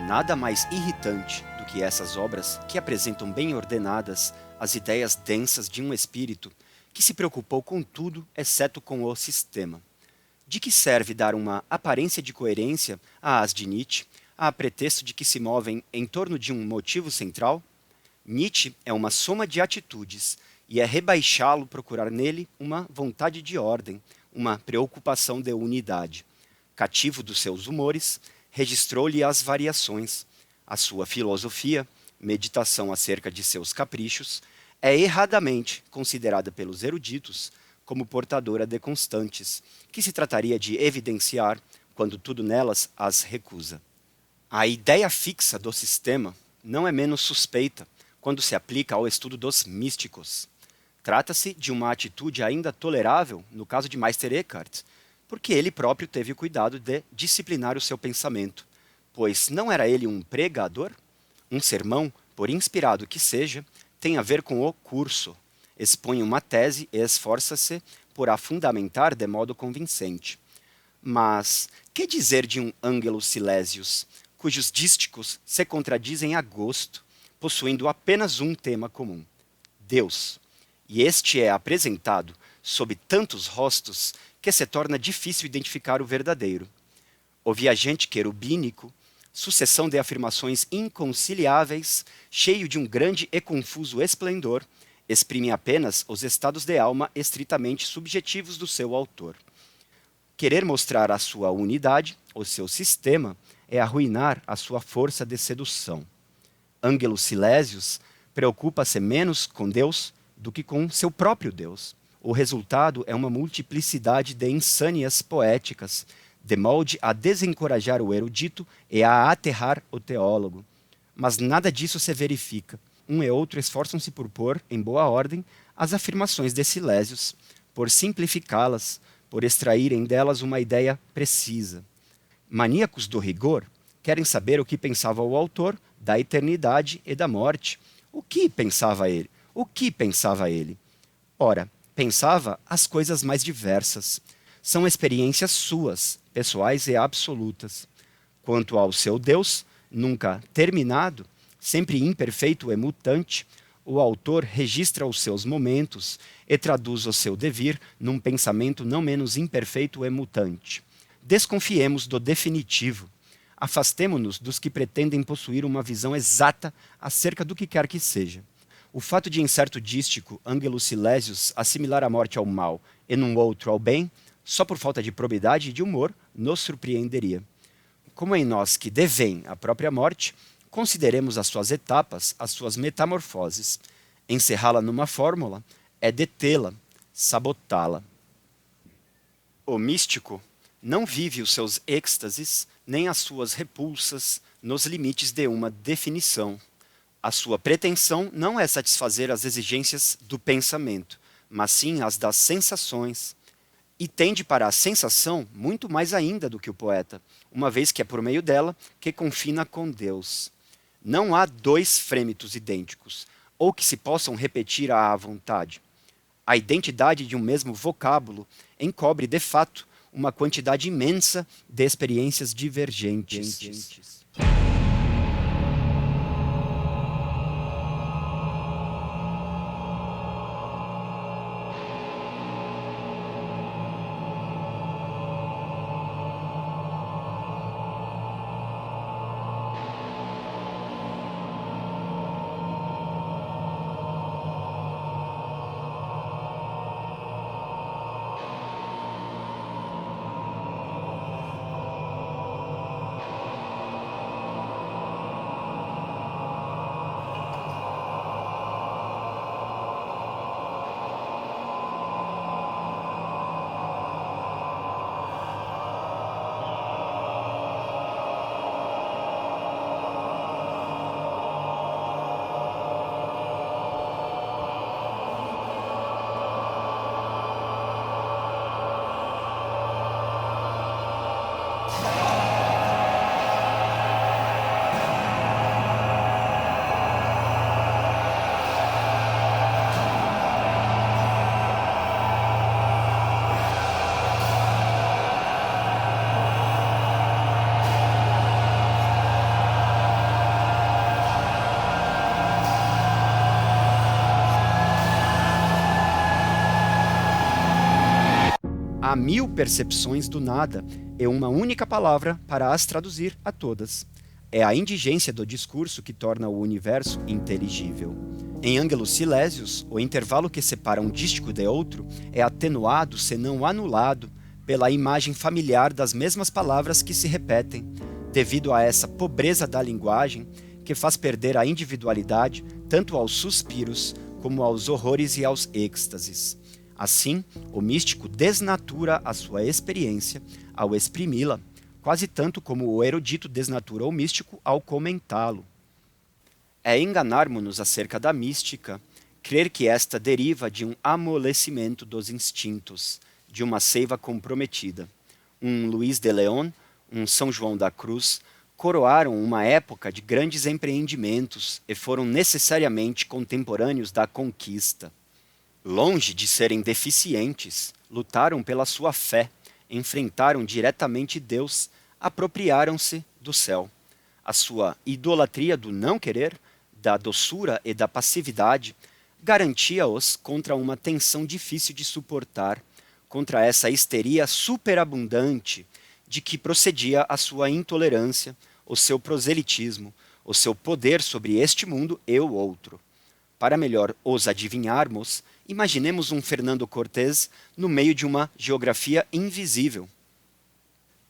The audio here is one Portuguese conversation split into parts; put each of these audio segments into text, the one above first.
nada mais irritante do que essas obras que apresentam bem ordenadas as ideias densas de um espírito que se preocupou com tudo exceto com o sistema. De que serve dar uma aparência de coerência às de Nietzsche, a pretexto de que se movem em torno de um motivo central? Nietzsche é uma soma de atitudes, e é rebaixá-lo procurar nele uma vontade de ordem, uma preocupação de unidade. Cativo dos seus humores, registrou-lhe as variações. A sua filosofia, meditação acerca de seus caprichos, é erradamente considerada pelos eruditos como portadora de constantes, que se trataria de evidenciar quando tudo nelas as recusa. A ideia fixa do sistema não é menos suspeita quando se aplica ao estudo dos místicos. Trata-se de uma atitude ainda tolerável no caso de Meister Eckhart, porque ele próprio teve o cuidado de disciplinar o seu pensamento, pois não era ele um pregador? Um sermão, por inspirado que seja, tem a ver com o curso. Expõe uma tese e esforça-se por a fundamentar de modo convincente. Mas que dizer de um Ângelus Silesius, cujos dísticos se contradizem a gosto, possuindo apenas um tema comum: Deus. E este é apresentado sob tantos rostos que se torna difícil identificar o verdadeiro. O viajante querubínico, sucessão de afirmações inconciliáveis, cheio de um grande e confuso esplendor, exprime apenas os estados de alma estritamente subjetivos do seu autor. Querer mostrar a sua unidade, o seu sistema, é arruinar a sua força de sedução. Ângelus Silesius preocupa-se menos com Deus do que com seu próprio Deus. O resultado é uma multiplicidade de insânias poéticas, de molde a desencorajar o erudito e a aterrar o teólogo. Mas nada disso se verifica. Um e outro esforçam-se por pôr em boa ordem as afirmações de Silesius, por simplificá-las, por extraírem delas uma ideia precisa. Maníacos do rigor querem saber o que pensava o autor da eternidade e da morte. O que pensava ele? O que pensava ele? Ora, pensava as coisas mais diversas. São experiências suas, pessoais e absolutas. Quanto ao seu Deus, nunca terminado, sempre imperfeito e mutante, o autor registra os seus momentos e traduz o seu devir num pensamento não menos imperfeito e mutante. Desconfiemos do definitivo. Afastemo-nos dos que pretendem possuir uma visão exata acerca do que quer que seja. O fato de, em certo dístico, Ângelus Silesius assimilar a morte ao mal e num outro ao bem, só por falta de probidade e de humor, nos surpreenderia. Como em nós que devém a própria morte, consideremos as suas etapas, as suas metamorfoses. Encerrá-la numa fórmula é detê-la, sabotá-la. O místico não vive os seus êxtases nem as suas repulsas nos limites de uma definição. A sua pretensão não é satisfazer as exigências do pensamento, mas sim as das sensações. E tende para a sensação muito mais ainda do que o poeta, uma vez que é por meio dela que confina com Deus. Não há dois frêmitos idênticos, ou que se possam repetir à vontade. A identidade de um mesmo vocábulo encobre, de fato, uma quantidade imensa de experiências divergentes. há 1000 percepções do nada e uma única palavra para as traduzir a todas. É a indigência do discurso que torna o universo inteligível. Em Ângelus Silesius, o intervalo que separa um dístico de outro é atenuado, senão anulado, pela imagem familiar das mesmas palavras que se repetem, devido a essa pobreza da linguagem que faz perder a individualidade tanto aos suspiros como aos horrores e aos êxtases. Assim, o místico desnatura a sua experiência ao exprimi-la, quase tanto como o erudito desnatura o místico ao comentá-lo. É enganarmos-nos acerca da mística, crer que esta deriva de um amolecimento dos instintos, de uma seiva comprometida. Um Luís de León, um São João da Cruz, coroaram uma época de grandes empreendimentos e foram necessariamente contemporâneos da conquista. Longe de serem deficientes, lutaram pela sua fé, enfrentaram diretamente Deus, apropriaram-se do céu. A sua idolatria do não querer, da doçura e da passividade, garantia-os contra uma tensão difícil de suportar, contra essa histeria superabundante de que procedia a sua intolerância, o seu proselitismo, o seu poder sobre este mundo e o outro. Para melhor os adivinharmos, imaginemos um Fernando Cortés no meio de uma geografia invisível.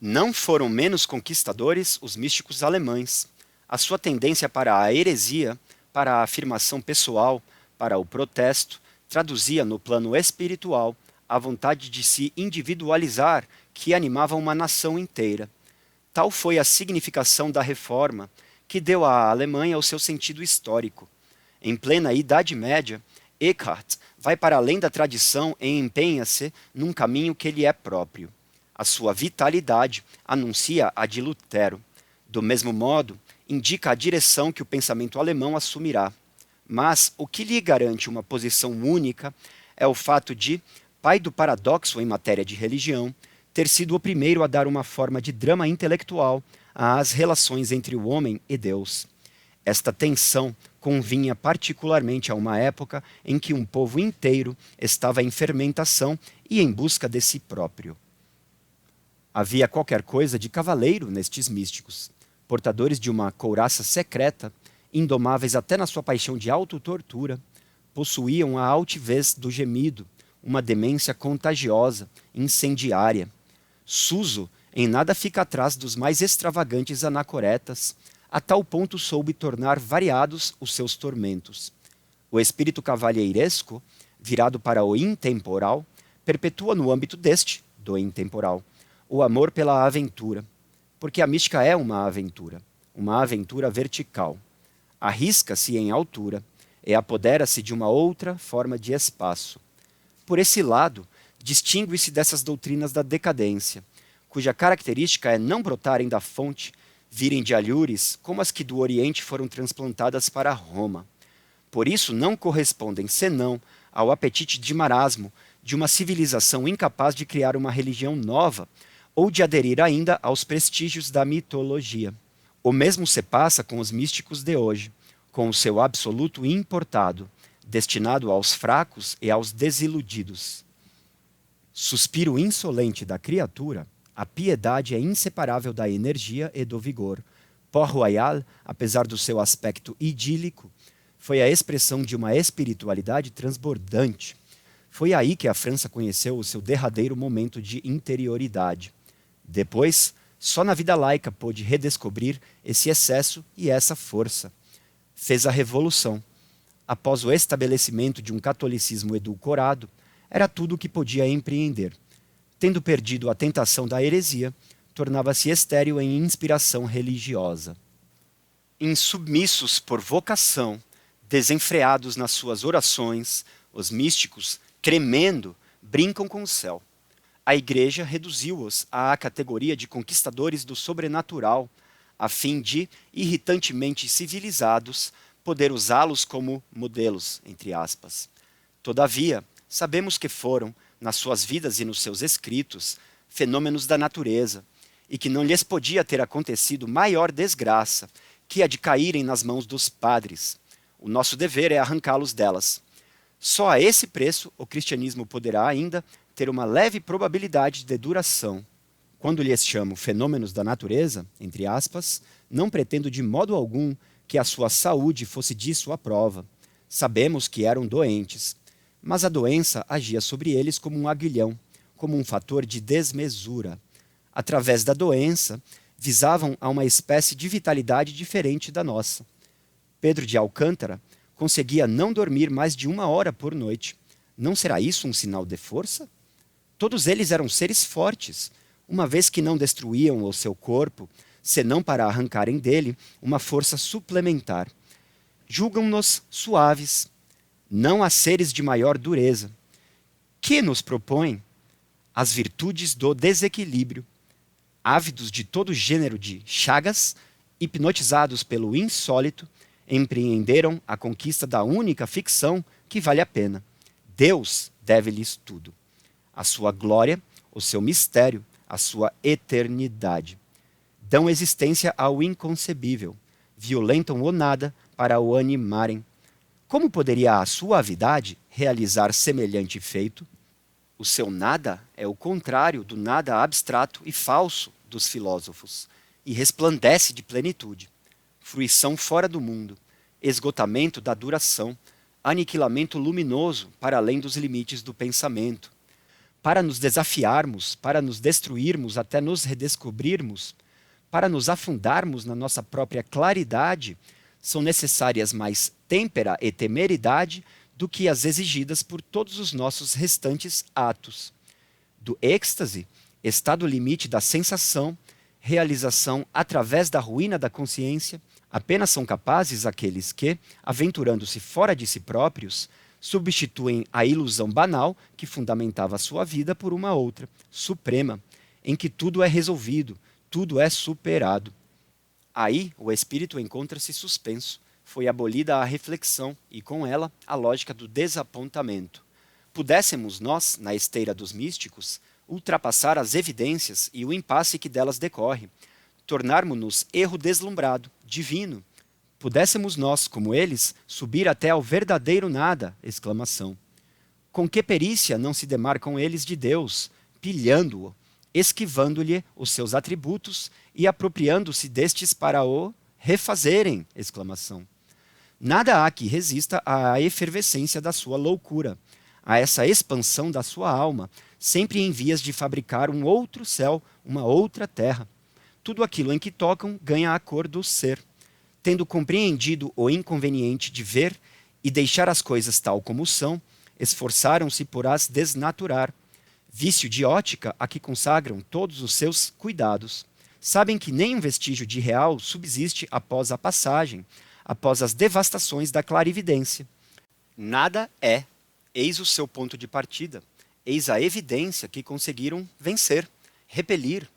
Não foram menos conquistadores os místicos alemães. A sua tendência para a heresia, para a afirmação pessoal, para o protesto, traduzia no plano espiritual a vontade de se individualizar que animava uma nação inteira. Tal foi a significação da reforma, que deu à Alemanha o seu sentido histórico. Em plena Idade Média, Eckhart vai para além da tradição e empenha-se num caminho que lhe é próprio. A sua vitalidade anuncia a de Lutero. Do mesmo modo, indica a direção que o pensamento alemão assumirá. Mas o que lhe garante uma posição única é o fato de, pai do paradoxo em matéria de religião, ter sido o primeiro a dar uma forma de drama intelectual às relações entre o homem e Deus. Esta tensão convinha particularmente a uma época em que um povo inteiro estava em fermentação e em busca de si próprio. Havia qualquer coisa de cavaleiro nestes místicos, portadores de uma couraça secreta, indomáveis até na sua paixão de autotortura, possuíam a altivez do gemido, uma demência contagiosa, incendiária. Suso em nada fica atrás dos mais extravagantes anacoretas, a tal ponto soube tornar variados os seus tormentos. O espírito cavalheiresco, virado para o intemporal, perpetua no âmbito deste, do intemporal, o amor pela aventura, porque a mística é uma aventura vertical. Arrisca-se em altura e apodera-se de uma outra forma de espaço. Por esse lado, distingue-se dessas doutrinas da decadência, cuja característica é não brotarem da fonte, virem de alhures como as que do Oriente foram transplantadas para Roma. Por isso não correspondem senão ao apetite de marasmo de uma civilização incapaz de criar uma religião nova ou de aderir ainda aos prestígios da mitologia. O mesmo se passa com os místicos de hoje, com o seu absoluto importado, destinado aos fracos e aos desiludidos. Suspiro insolente da criatura, a piedade é inseparável da energia e do vigor. Port-Royal, apesar do seu aspecto idílico, foi a expressão de uma espiritualidade transbordante. Foi aí que a França conheceu o seu derradeiro momento de interioridade. Depois, só na vida laica pôde redescobrir esse excesso e essa força. Fez a revolução. Após o estabelecimento de um catolicismo edulcorado, era tudo o que podia empreender. Tendo perdido a tentação da heresia, tornava-se estéril em inspiração religiosa. Insubmissos por vocação, desenfreados nas suas orações, os místicos, tremendo, brincam com o céu. A Igreja reduziu-os à categoria de conquistadores do sobrenatural, a fim de, irritantemente civilizados, poder usá-los como modelos, entre aspas. Todavia, sabemos que foram, nas suas vidas e nos seus escritos, fenômenos da natureza, e que não lhes podia ter acontecido maior desgraça que a de caírem nas mãos dos padres. O nosso dever é arrancá-los delas. Só a esse preço o cristianismo poderá ainda ter uma leve probabilidade de duração. Quando lhes chamo fenômenos da natureza, entre aspas, não pretendo de modo algum que a sua saúde fosse disso a prova. Sabemos que eram doentes, mas a doença agia sobre eles como um aguilhão, como um fator de desmesura. Através da doença, visavam a uma espécie de vitalidade diferente da nossa. Pedro de Alcântara conseguia não dormir mais de 1 hora por noite. Não será isso um sinal de força? Todos eles eram seres fortes, uma vez que não destruíam o seu corpo, senão para arrancarem dele uma força suplementar. Julgam-nos suaves, não a seres de maior dureza. Que nos propõem? As virtudes do desequilíbrio. Ávidos de todo gênero de chagas, hipnotizados pelo insólito, empreenderam a conquista da única ficção que vale a pena. Deus deve-lhes tudo. A sua glória, o seu mistério, a sua eternidade. Dão existência ao inconcebível, violentam o nada para o animarem. Como poderia a suavidade realizar semelhante feito? O seu nada é o contrário do nada abstrato e falso dos filósofos, e resplandece de plenitude. Fruição fora do mundo, esgotamento da duração, aniquilamento luminoso para além dos limites do pensamento. Para nos desafiarmos, para nos destruirmos até nos redescobrirmos, para nos afundarmos na nossa própria claridade, são necessárias mais têmpera e temeridade do que as exigidas por todos os nossos restantes atos. Do êxtase, estado limite da sensação, realização através da ruína da consciência, apenas são capazes aqueles que, aventurando-se fora de si próprios, substituem a ilusão banal que fundamentava a sua vida por uma outra, suprema, em que tudo é resolvido, tudo é superado. Aí o espírito encontra-se suspenso. Foi abolida a reflexão e, com ela, a lógica do desapontamento. Pudéssemos nós, na esteira dos místicos, ultrapassar as evidências e o impasse que delas decorre, tornarmos-nos erro deslumbrado, divino. Pudéssemos nós, como eles, subir até ao verdadeiro nada! Exclamação. Com que perícia não se demarcam eles de Deus, pilhando-o, esquivando-lhe os seus atributos e apropriando-se destes para o refazerem! Exclamação. Nada há que resista à efervescência da sua loucura, a essa expansão da sua alma, sempre em vias de fabricar um outro céu, uma outra terra. Tudo aquilo em que tocam ganha a cor do ser. Tendo compreendido o inconveniente de ver e deixar as coisas tal como são, esforçaram-se por as desnaturar. Vício de ótica a que consagram todos os seus cuidados. Sabem que nem um vestígio de real subsiste após a passagem, após as devastações da clarividência. Nada é. Eis o seu ponto de partida. Eis a evidência que conseguiram vencer, repelir,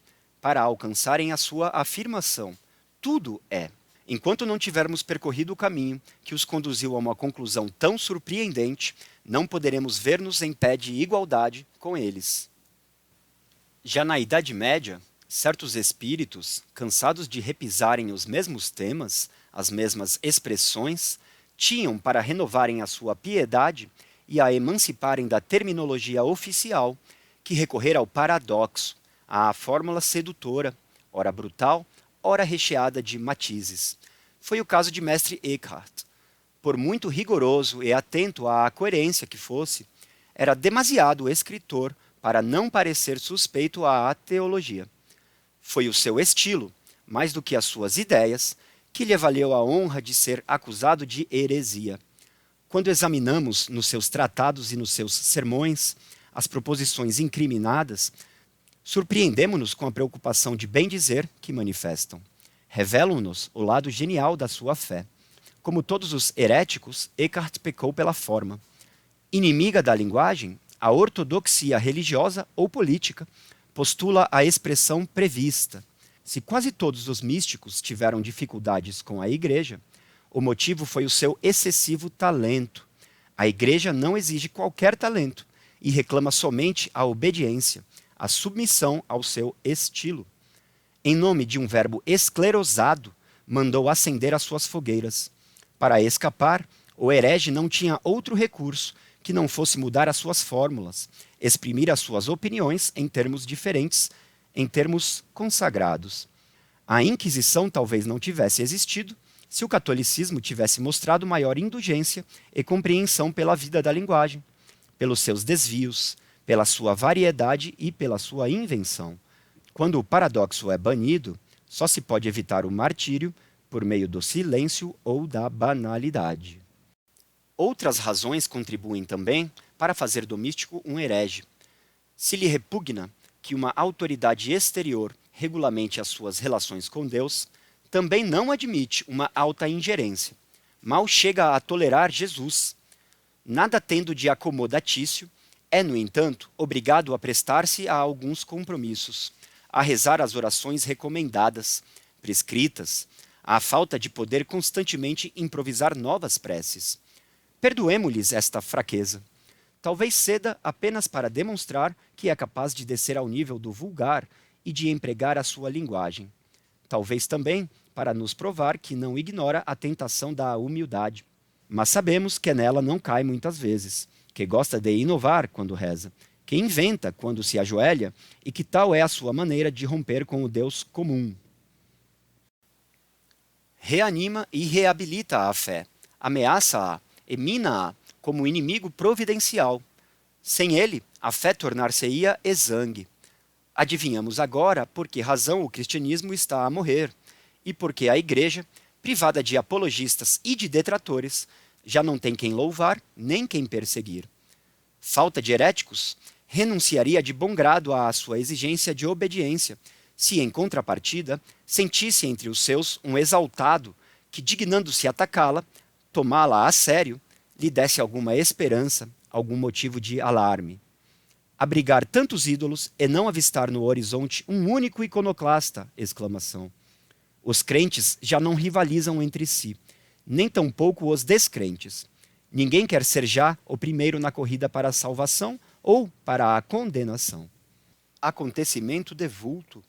para alcançarem a sua afirmação. Tudo é. Enquanto não tivermos percorrido o caminho que os conduziu a uma conclusão tão surpreendente, não poderemos ver-nos em pé de igualdade com eles. Já na Idade Média, certos espíritos, cansados de repisarem os mesmos temas, as mesmas expressões, tinham para renovarem a sua piedade e a emanciparem da terminologia oficial, que recorrer ao paradoxo, à fórmula sedutora, ora brutal, ora recheada de matizes. Foi o caso de mestre Eckhart. Por muito rigoroso e atento à coerência que fosse, era demasiado escritor para não parecer suspeito à teologia. Foi o seu estilo, mais do que as suas ideias, que lhe valeu a honra de ser acusado de heresia. Quando examinamos nos seus tratados e nos seus sermões as proposições incriminadas, surpreendemo-nos com a preocupação de bem dizer que manifestam. Revelam-nos o lado genial da sua fé. Como todos os heréticos, Eckhart pecou pela forma. Inimiga da linguagem, a ortodoxia religiosa ou política postula a expressão prevista. Se quase todos os místicos tiveram dificuldades com a Igreja, o motivo foi o seu excessivo talento. A Igreja não exige qualquer talento e reclama somente a obediência, a submissão ao seu estilo. Em nome de um verbo esclerosado, mandou acender as suas fogueiras. Para escapar, o herege não tinha outro recurso que não fosse mudar as suas fórmulas, exprimir as suas opiniões em termos diferentes, em termos consagrados. A Inquisição talvez não tivesse existido se o catolicismo tivesse mostrado maior indulgência e compreensão pela vida da linguagem, pelos seus desvios, pela sua variedade e pela sua invenção. Quando o paradoxo é banido, só se pode evitar o martírio por meio do silêncio ou da banalidade. Outras razões contribuem também para fazer do místico um herege. Se lhe repugna que uma autoridade exterior regulamente as suas relações com Deus, também não admite uma alta ingerência. Mal chega a tolerar Jesus. Nada tendo de acomodatício, é, no entanto, obrigado a prestar-se a alguns compromissos, a rezar as orações recomendadas, prescritas, à falta de poder constantemente improvisar novas preces. Perdoemo-lhes esta fraqueza. Talvez ceda apenas para demonstrar que é capaz de descer ao nível do vulgar e de empregar a sua linguagem. Talvez também para nos provar que não ignora a tentação da humildade. Mas sabemos que nela não cai muitas vezes, que gosta de inovar quando reza, que inventa quando se ajoelha e que tal é a sua maneira de romper com o Deus comum. Reanima e reabilita a fé, ameaça-a e mina-a como inimigo providencial. Sem ele, a fé tornar-se-ia exangue. Adivinhamos agora por que razão o cristianismo está a morrer e por que a Igreja, privada de apologistas e de detratores, já não tem quem louvar nem quem perseguir. Falta de heréticos, renunciaria de bom grado à sua exigência de obediência, se em contrapartida sentisse entre os seus um exaltado que, dignando-se atacá-la, tomá-la a sério, lhe desse alguma esperança, algum motivo de alarme. Abrigar tantos ídolos e não avistar no horizonte um único iconoclasta! Exclamação. Os crentes já não rivalizam entre si, nem tampouco os descrentes. Ninguém quer ser já o primeiro na corrida para a salvação ou para a condenação. Acontecimento de vulto.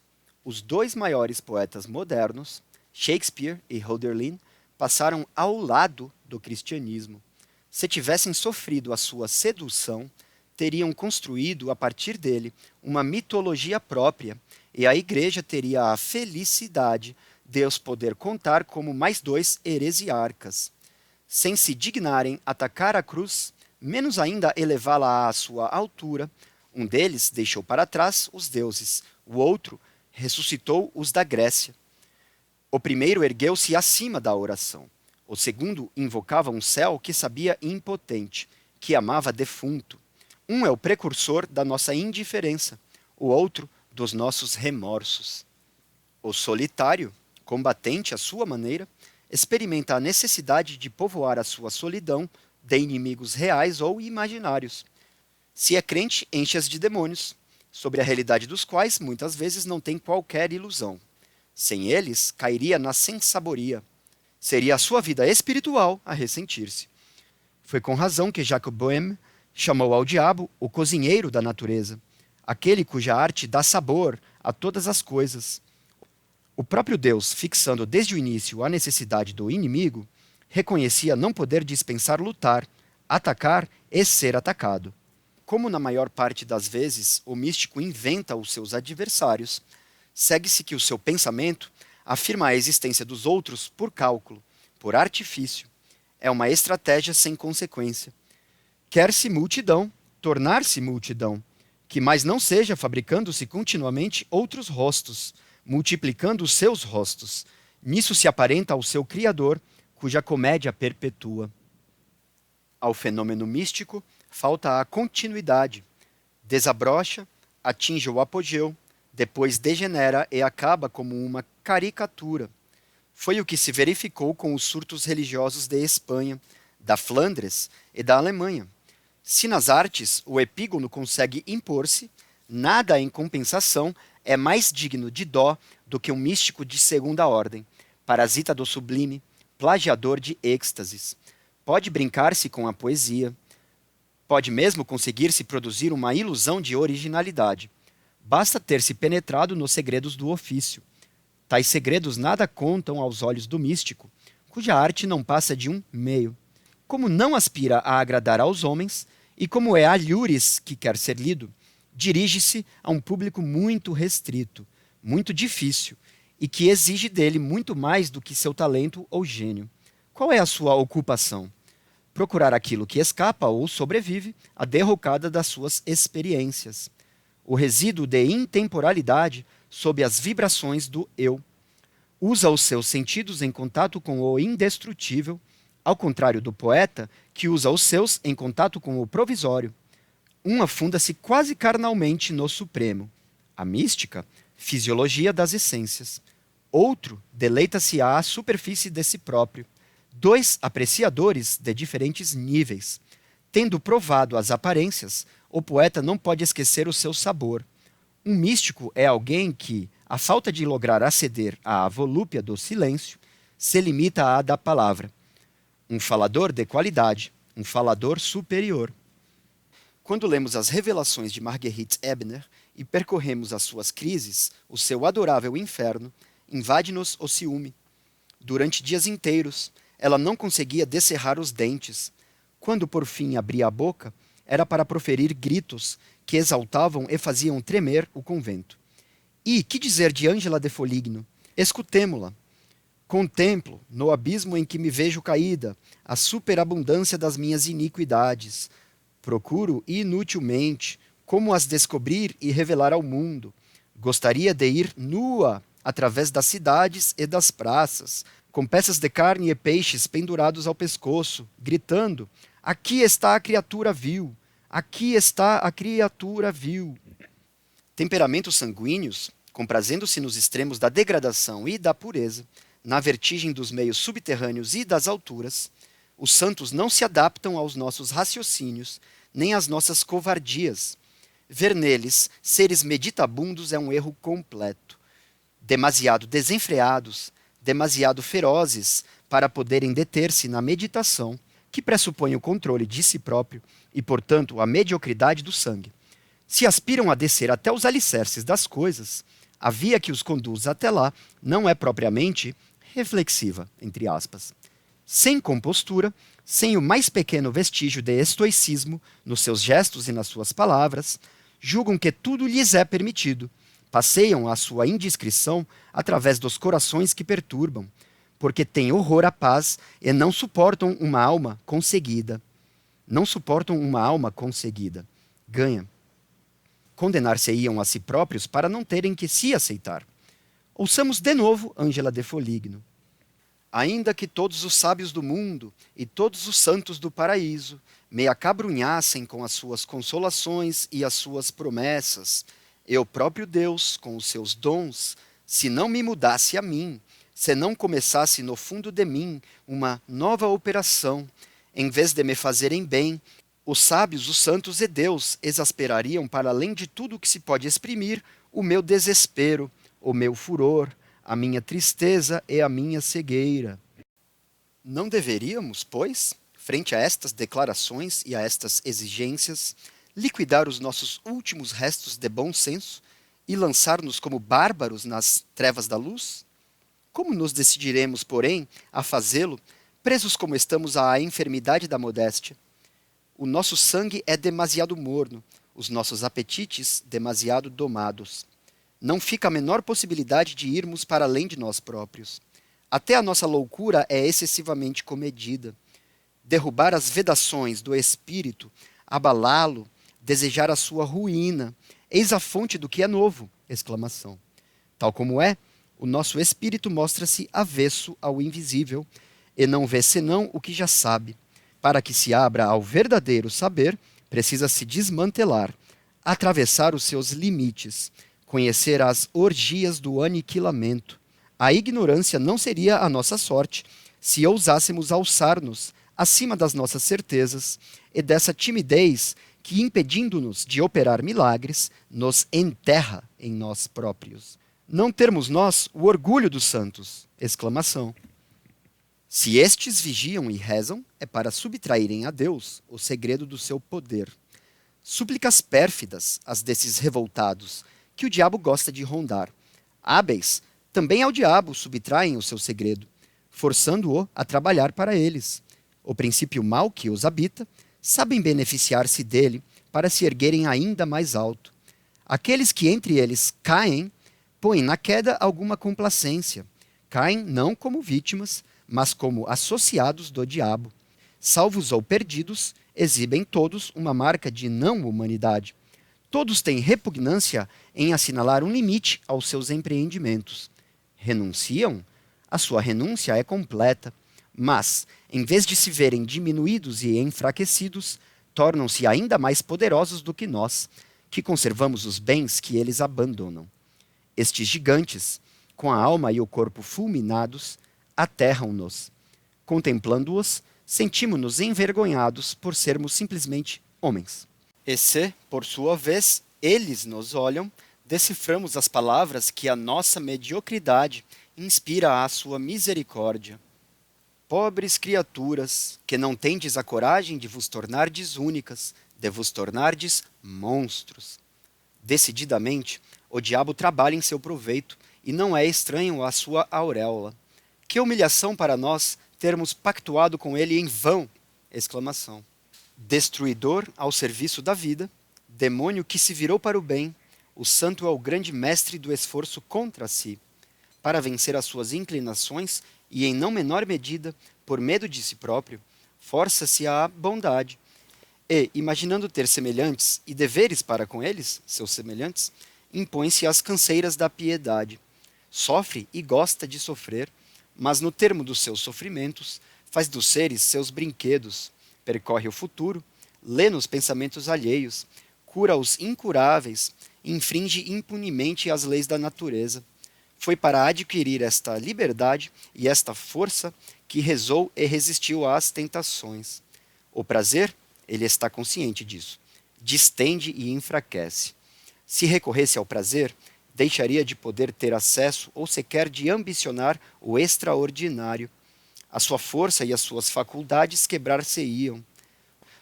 Os dois maiores poetas modernos, Shakespeare e Hölderlin, passaram ao lado do cristianismo. Se tivessem sofrido a sua sedução, teriam construído a partir dele uma mitologia própria, e a Igreja teria a felicidade de os poder contar como mais dois heresiarcas. Sem se dignarem atacar a cruz, menos ainda elevá-la à sua altura, um deles deixou para trás os deuses, o outro ressuscitou os da Grécia. O primeiro ergueu-se acima da oração. O segundo invocava um céu que sabia impotente, que amava defunto. Um é o precursor da nossa indiferença, o outro dos nossos remorsos. O solitário, combatente à sua maneira, experimenta a necessidade de povoar a sua solidão de inimigos reais ou imaginários. Se é crente, enche-as de demônios, sobre a realidade dos quais muitas vezes não tem qualquer ilusão. Sem eles, cairia na sensaboria. Seria a sua vida espiritual a ressentir-se. Foi com razão que Jacques Bohème chamou ao diabo o cozinheiro da natureza, aquele cuja arte dá sabor a todas as coisas. O próprio Deus, fixando desde o início a necessidade do inimigo, reconhecia não poder dispensar lutar, atacar e ser atacado. Como na maior parte das vezes o místico inventa os seus adversários, segue-se que o seu pensamento afirma a existência dos outros por cálculo, por artifício. É uma estratégia sem consequência. Quer-se multidão, tornar-se multidão, que mais não seja fabricando-se continuamente outros rostos, multiplicando os seus rostos. Nisso se aparenta ao seu Criador, cuja comédia perpetua. Ao fenômeno místico falta a continuidade. Desabrocha, atinge o apogeu, depois degenera e acaba como uma caricatura. Foi o que se verificou com os surtos religiosos de Espanha, da Flandres e da Alemanha. Se nas artes o epígono consegue impor-se, nada em compensação é mais digno de dó do que um místico de segunda ordem, parasita do sublime, plagiador de êxtases. Pode brincar-se com a poesia, pode mesmo conseguir-se produzir uma ilusão de originalidade. Basta ter-se penetrado nos segredos do ofício. Tais segredos nada contam aos olhos do místico, cuja arte não passa de um meio. Como não aspira a agradar aos homens, E como é alhures que quer ser lido, dirige-se a um público muito restrito, muito difícil, e que exige dele muito mais do que seu talento ou gênio. Qual é a sua ocupação? Procurar aquilo que escapa ou sobrevive à derrocada das suas experiências, o resíduo de intemporalidade sob as vibrações do eu. Usa os seus sentidos em contato com o indestrutível, ao contrário do poeta, que usa os seus em contato com o provisório. Um afunda-se quase carnalmente no supremo, a mística, fisiologia das essências. Outro deleita-se à superfície de si próprio. Dois apreciadores de diferentes níveis. Tendo provado as aparências, o poeta não pode esquecer o seu sabor. Um místico é alguém que, à falta de lograr aceder à volúpia do silêncio, se limita à da palavra. Um falador de qualidade, um falador superior. Quando lemos as revelações de Marguerite Ebner e percorremos as suas crises, o seu adorável inferno, invade-nos o ciúme. Durante dias inteiros, ela não conseguia descerrar os dentes. Quando por fim abria a boca, era para proferir gritos que exaltavam e faziam tremer o convento. E que dizer de Ângela de Foligno? Escutemo-la. Contemplo, no abismo em que me vejo caída, a superabundância das minhas iniquidades. Procuro inutilmente como as descobrir e revelar ao mundo. Gostaria de ir nua através das cidades e das praças, com peças de carne e peixes pendurados ao pescoço, gritando: aqui está a criatura vil! Aqui está a criatura vil! Temperamentos sanguíneos, comprazendo-se nos extremos da degradação e da pureza, na vertigem dos meios subterrâneos e das alturas, os santos não se adaptam aos nossos raciocínios, nem às nossas covardias. Ver neles seres meditabundos é um erro completo. Demasiado desenfreados, demasiado ferozes para poderem deter-se na meditação, que pressupõe o controle de si próprio e, portanto, a mediocridade do sangue. Se aspiram a descer até os alicerces das coisas, a via que os conduz até lá não é propriamente reflexiva, entre aspas. Sem compostura, sem o mais pequeno vestígio de estoicismo nos seus gestos e nas suas palavras, julgam que tudo lhes é permitido, passeiam a sua indiscrição através dos corações que perturbam, porque têm horror à paz e não suportam uma alma conseguida. Não suportam uma alma conseguida. Ganha. Condenar-se-iam a si próprios para não terem que se aceitar. Ouçamos de novo Ângela de Foligno. Ainda que todos os sábios do mundo e todos os santos do paraíso me acabrunhassem com as suas consolações e as suas promessas, e o próprio Deus, com os seus dons, se não me mudasse a mim, se não começasse no fundo de mim uma nova operação, em vez de me fazerem bem, os sábios, os santos e Deus exasperariam para além de tudo que se pode exprimir o meu desespero, o meu furor, a minha tristeza e a minha cegueira. Não deveríamos, pois, frente a estas declarações e a estas exigências, liquidar os nossos últimos restos de bom senso e lançar-nos como bárbaros nas trevas da luz? Como nos decidiremos, porém, a fazê-lo, presos como estamos à enfermidade da modéstia? O nosso sangue é demasiado morno, os nossos apetites demasiado domados. Não fica a menor possibilidade de irmos para além de nós próprios. Até a nossa loucura é excessivamente comedida. Derrubar as vedações do espírito, abalá-lo, desejar a sua ruína, eis a fonte do que é novo! Exclamação. Tal como é, o nosso espírito mostra-se avesso ao invisível e não vê senão o que já sabe. Para que se abra ao verdadeiro saber, precisa se desmantelar, atravessar os seus limites, conhecer as orgias do aniquilamento. A ignorância não seria a nossa sorte se ousássemos alçar-nos acima das nossas certezas e dessa timidez que, impedindo-nos de operar milagres, nos enterra em nós próprios. Não termos nós o orgulho dos santos! Exclamação. Se estes vigiam e rezam, é para subtraírem a Deus o segredo do seu poder. Súplicas pérfidas, as desses revoltados, que o diabo gosta de rondar. Hábeis, também ao diabo subtraem o seu segredo, forçando-o a trabalhar para eles. O princípio mau que os habita sabem beneficiar-se dele para se erguerem ainda mais alto. Aqueles que entre eles caem, põem na queda alguma complacência. Caem não como vítimas, mas como associados do diabo. Salvos ou perdidos, exibem todos uma marca de não-humanidade. Todos têm repugnância em assinalar um limite aos seus empreendimentos. Renunciam? A sua renúncia é completa. Mas, em vez de se verem diminuídos e enfraquecidos, tornam-se ainda mais poderosos do que nós, que conservamos os bens que eles abandonam. Estes gigantes, com a alma e o corpo fulminados, aterram-nos. Contemplando-os, sentimos-nos envergonhados por sermos simplesmente homens. E se, por sua vez, eles nos olham, deciframos as palavras que a nossa mediocridade inspira à sua misericórdia. Pobres criaturas, que não tendes a coragem de vos tornardes únicas, de vos tornardes monstros. Decididamente, o diabo trabalha em seu proveito e não é estranho à sua auréola. Que humilhação para nós termos pactuado com ele em vão! Exclamação. Destruidor ao serviço da vida, demônio que se virou para o bem, o santo é o grande mestre do esforço contra si. Para vencer as suas inclinações e, em não menor medida, por medo de si próprio, força-se à bondade. E, imaginando ter semelhantes e deveres para com eles, seus semelhantes, impõe-se às canseiras da piedade. Sofre e gosta de sofrer, mas no termo dos seus sofrimentos, faz dos seres seus brinquedos, percorre o futuro, lê nos pensamentos alheios, cura os incuráveis, infringe impunemente as leis da natureza. Foi para adquirir esta liberdade e esta força que rezou e resistiu às tentações. O prazer, ele está consciente disso, distende e enfraquece. Se recorresse ao prazer, deixaria de poder ter acesso ou sequer de ambicionar o extraordinário. A sua força e as suas faculdades quebrar-se-iam.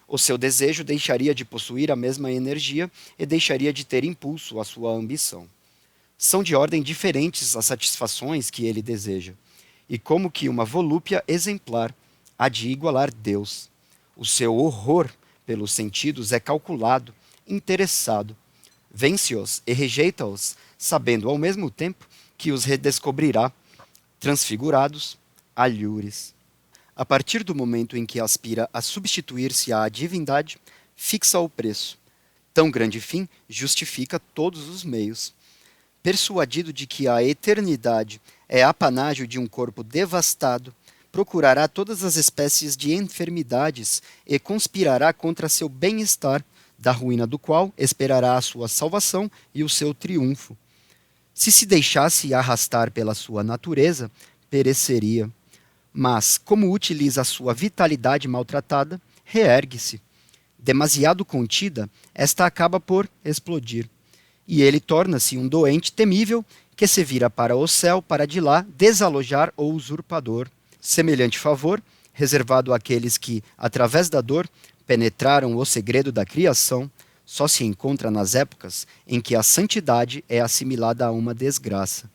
O seu desejo deixaria de possuir a mesma energia e deixaria de ter impulso à sua ambição. São de ordem diferentes as satisfações que ele deseja, e como que uma volúpia exemplar há de igualar Deus. O seu horror pelos sentidos é calculado, interessado. Vence-os e rejeita-os, sabendo ao mesmo tempo que os redescobrirá, transfigurados, alhures. A partir do momento em que aspira a substituir-se à divindade, fixa o preço. Tão grande fim justifica todos os meios. Persuadido de que a eternidade é apanágio de um corpo devastado, procurará todas as espécies de enfermidades e conspirará contra seu bem-estar, da ruína do qual esperará a sua salvação e o seu triunfo. Se deixasse arrastar pela sua natureza, pereceria. Mas, como utiliza a sua vitalidade maltratada, reergue-se. Demasiado contida, esta acaba por explodir. E ele torna-se um doente temível que se vira para o céu para de lá desalojar o usurpador. Semelhante favor, reservado àqueles que, através da dor, penetraram o segredo da criação, só se encontra nas épocas em que a santidade é assimilada a uma desgraça.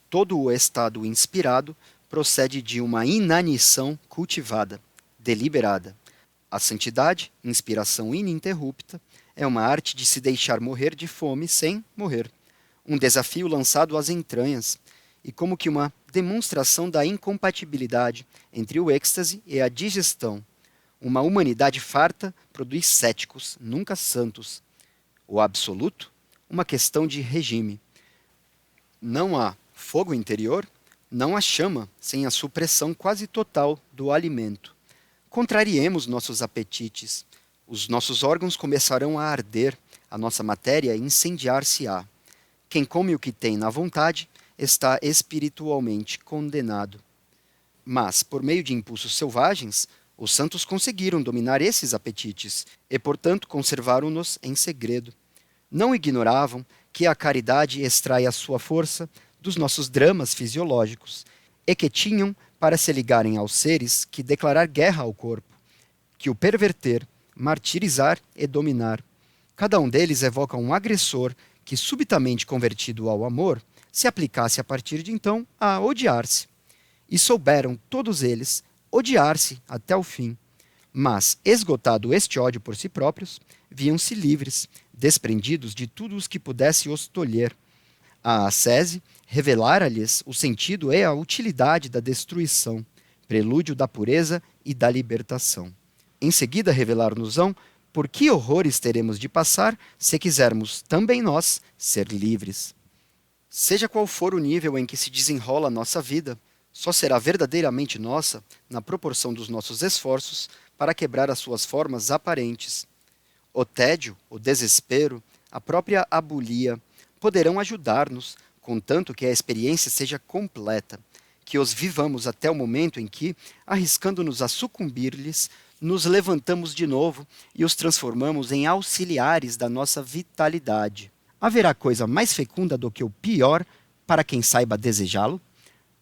Todo o estado inspirado procede de uma inanição cultivada, deliberada. A santidade, inspiração ininterrupta, é uma arte de se deixar morrer de fome sem morrer, um desafio lançado às entranhas, e como que uma demonstração da incompatibilidade entre o êxtase e a digestão. Uma humanidade farta produz céticos, nunca santos. O absoluto, uma questão de regime. Não há fogo interior, não há chama sem a supressão quase total do alimento. Contrariemos nossos apetites. Os nossos órgãos começarão a arder, a nossa matéria incendiar-se-á. Quem come o que tem na vontade está espiritualmente condenado. Mas, por meio de impulsos selvagens, os santos conseguiram dominar esses apetites e, portanto, conservaram-nos em segredo. Não ignoravam que a caridade extrai a sua força dos nossos dramas fisiológicos e que tinham para se ligarem aos seres que declarar guerra ao corpo, que o perverter, martirizar e dominar. Cada um deles evoca um agressor que, subitamente convertido ao amor, se aplicasse a partir de então a odiar-se. E souberam, todos eles, odiar-se até o fim. Mas, esgotado este ódio por si próprios, viam-se livres, desprendidos de tudo os que pudesse os tolher. A ascese revelara-lhes o sentido e a utilidade da destruição, prelúdio da pureza e da libertação. Em seguida revelar-nos-ão por que horrores teremos de passar se quisermos também nós ser livres. Seja qual for o nível em que se desenrola a nossa vida, só será verdadeiramente nossa na proporção dos nossos esforços para quebrar as suas formas aparentes. O tédio, o desespero, a própria abulia poderão ajudar-nos, contanto que a experiência seja completa, que os vivamos até o momento em que, arriscando-nos a sucumbir-lhes, nos levantamos de novo e os transformamos em auxiliares da nossa vitalidade. Haverá coisa mais fecunda do que o pior para quem saiba desejá-lo?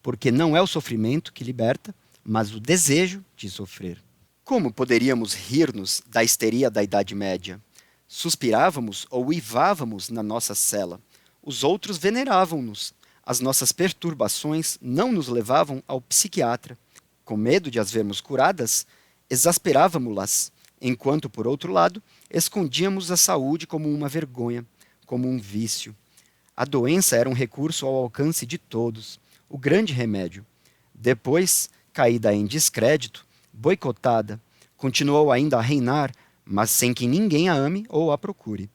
Porque não é o sofrimento que liberta, mas o desejo de sofrer. Como poderíamos rir-nos da histeria da Idade Média? Suspirávamos ou uivávamos na nossa cela. Os outros veneravam-nos. As nossas perturbações não nos levavam ao psiquiatra. Com medo de as vermos curadas, exasperávamo-las, enquanto, por outro lado, escondíamos a saúde como uma vergonha, como um vício. A doença era um recurso ao alcance de todos, o grande remédio. Depois, caída em descrédito, boicotada, continuou ainda a reinar, mas sem que ninguém a ame ou a procure.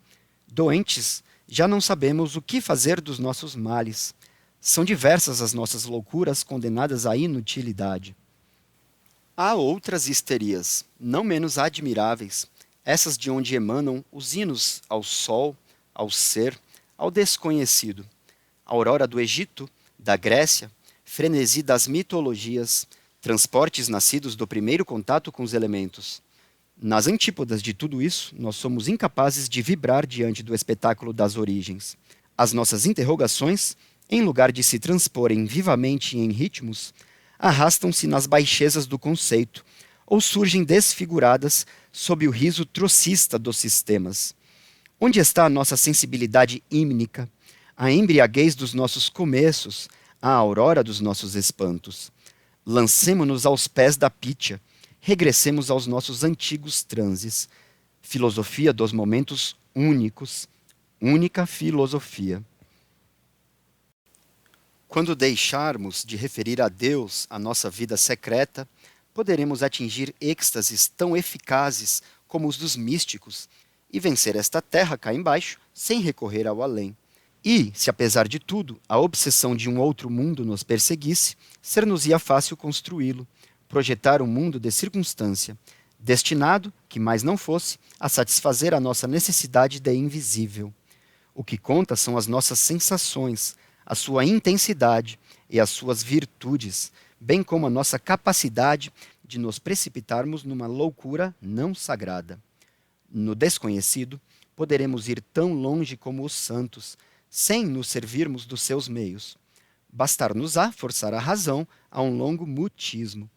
Doentes, já não sabemos o que fazer dos nossos males. São diversas as nossas loucuras condenadas à inutilidade. Há outras histerias, não menos admiráveis, essas de onde emanam os hinos ao sol, ao ser, ao desconhecido. Aurora do Egito, da Grécia, frenesi das mitologias, transportes nascidos do primeiro contato com os elementos. Nas antípodas de tudo isso, nós somos incapazes de vibrar diante do espetáculo das origens. As nossas interrogações, em lugar de se transporem vivamente em ritmos, arrastam-se nas baixezas do conceito, ou surgem desfiguradas sob o riso trocista dos sistemas. Onde está a nossa sensibilidade ímnica, a embriaguez dos nossos começos, a aurora dos nossos espantos? Lancemo-nos aos pés da Pítia, regressemos aos nossos antigos transes. Filosofia dos momentos únicos, única filosofia. Quando deixarmos de referir a Deus a nossa vida secreta, poderemos atingir êxtases tão eficazes como os dos místicos e vencer esta terra cá embaixo sem recorrer ao além. E, se apesar de tudo, a obsessão de um outro mundo nos perseguisse, ser-nos-ia fácil construí-lo, projetar um mundo de circunstância, destinado, que mais não fosse, a satisfazer a nossa necessidade de invisível. O que conta são as nossas sensações, a sua intensidade e as suas virtudes, bem como a nossa capacidade de nos precipitarmos numa loucura não sagrada. No desconhecido, poderemos ir tão longe como os santos, sem nos servirmos dos seus meios. Bastar-nos-á forçar a razão a um longo mutismo.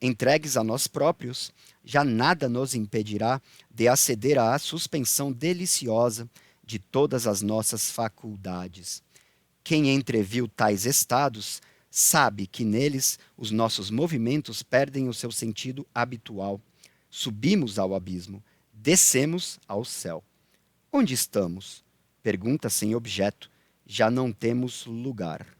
Entregues a nós próprios, já nada nos impedirá de aceder à suspensão deliciosa de todas as nossas faculdades. Quem entreviu tais estados sabe que neles os nossos movimentos perdem o seu sentido habitual. Subimos ao abismo, descemos ao céu. Onde estamos? Pergunta sem objeto, já não temos lugar.